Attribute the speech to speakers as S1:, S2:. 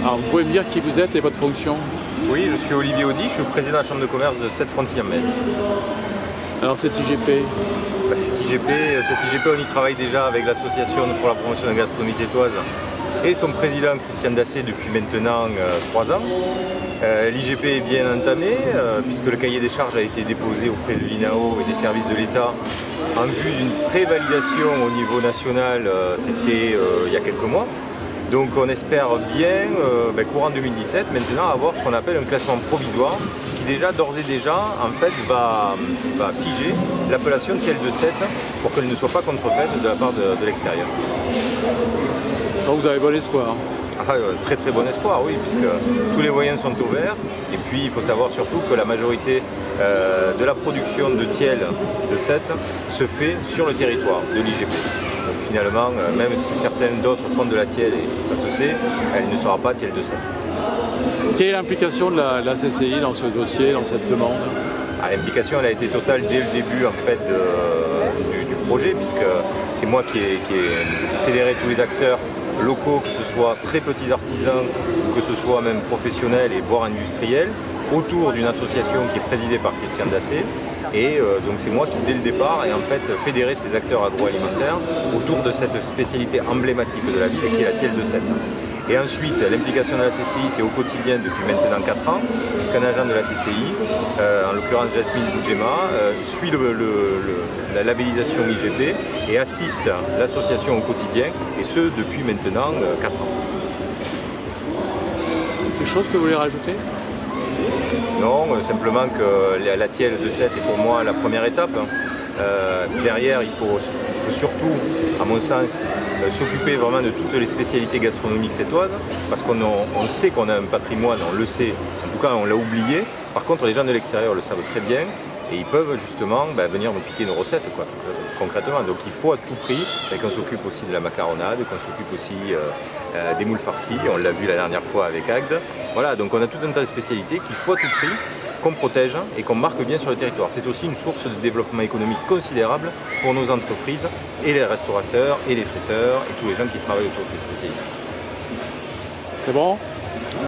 S1: Alors vous pouvez me dire qui vous êtes et votre fonction?
S2: Oui, je suis Olivier Audy, je suis président de la Chambre de commerce de Sept-Frontières-Metz.
S1: Alors cette IGP,
S2: Cette IGP, on y travaille déjà avec l'association pour la promotion de la gastronomie sétoise et son président Christian Dassé depuis maintenant 3 ans. L'IGP est bien entamée puisque le cahier des charges a été déposé auprès de l'INAO et des services de l'État en vue d'une prévalidation au niveau national, c'était il y a quelques mois. Donc on espère bien, courant 2017, maintenant avoir ce qu'on appelle un classement provisoire qui déjà, d'ores et déjà, en fait, va figer l'appellation Tiel de Sète pour qu'elle ne soit pas contrefaite de la part de l'extérieur.
S1: donc vous avez bon espoir.
S2: Très très bon espoir, oui, puisque tous les moyens sont ouverts. Et puis il faut savoir surtout que la majorité de la production de Tiel de Sète se fait sur le territoire de l'IGP. Donc finalement, même si certaines d'autres font de la Tiel, et ça se sait, elle ne sera pas Tiel de Sète.
S1: Quelle est l'implication de la CCI dans ce dossier, dans cette demande?
S2: L'implication elle a été totale dès le début en fait, du projet, puisque c'est moi qui ai fédéré tous les acteurs locaux, que ce soit très petits artisans ou que ce soit même professionnels et voire industriels, autour d'une association qui est présidée par Christian Dassé. Et donc c'est moi qui dès le départ ai en fait fédéré ces acteurs agroalimentaires autour de cette spécialité emblématique de la ville qui est la Tiel de Sète. Et ensuite, l'implication de la CCI, c'est au quotidien depuis maintenant 4 ans, puisqu'un agent de la CCI, en l'occurrence Jasmine Boudjema, suit la labellisation IGP et assiste l'association au quotidien, et ce depuis maintenant 4 ans.
S1: Quelque chose que vous voulez rajouter?
S2: Non, simplement que la Tiel de Sète est pour moi la première étape. Derrière, il faut surtout, à mon sens, s'occuper vraiment de toutes les spécialités gastronomiques sétoises, parce qu'on sait qu'on a un patrimoine, on le sait, en tout cas on l'a oublié. Par contre, les gens de l'extérieur le savent très bien et ils peuvent justement venir nous piquer nos recettes, concrètement. Donc il faut à tout prix qu'on s'occupe aussi de la macaronade, qu'on s'occupe aussi des moules farcis, on l'a vu la dernière fois avec Agde. Voilà, donc on a tout un tas de spécialités qu'il faut à tout prix qu'on protège et qu'on marque bien sur le territoire. C'est aussi une source de développement économique considérable pour nos entreprises et les restaurateurs et les traiteurs et tous les gens qui travaillent autour de ces spécialités.
S1: C'est bon?